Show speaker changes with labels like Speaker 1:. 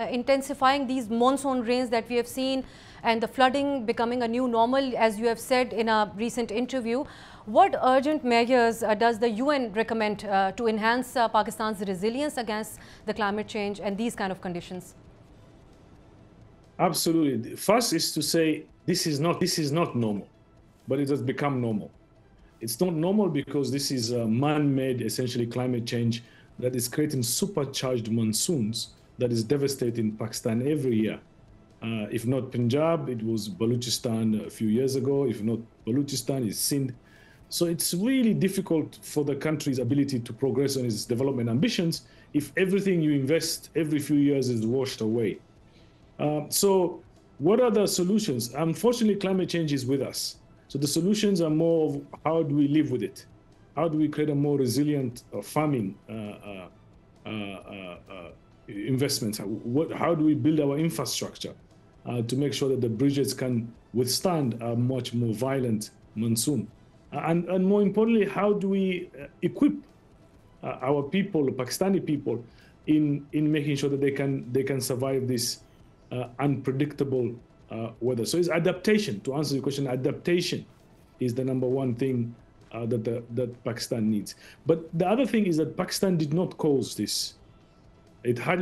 Speaker 1: intensifying these monsoon rains that we have seen and the flooding becoming a new normal, as you have said in a recent interview. What urgent measures does the UN recommend to enhance Pakistan's resilience against the climate change and these kind of conditions?
Speaker 2: Absolutely. First is to say this is not normal, but it has become normal. It's not normal because this is a man-made, essentially, climate change that is creating supercharged monsoons that is devastating Pakistan every year. If not Punjab, it was Balochistan a few years ago. If not Balochistan, it's Sindh. So it's really difficult for the country's ability to progress on its development ambitions if everything you invest every few years is washed away. So what are the solutions? Unfortunately, climate change is with us. So the solutions are more of how do we live with it? How do we create a more resilient farming investments? How do we build our infrastructure to make sure that the bridges can withstand a much more violent monsoon? And more importantly, how do we equip our people, Pakistani people, in making sure that they can survive this unpredictable weather? So it's adaptation. To answer your question, adaptation is the number one thing that Pakistan needs. But the other thing is that Pakistan did not cause this. It hardly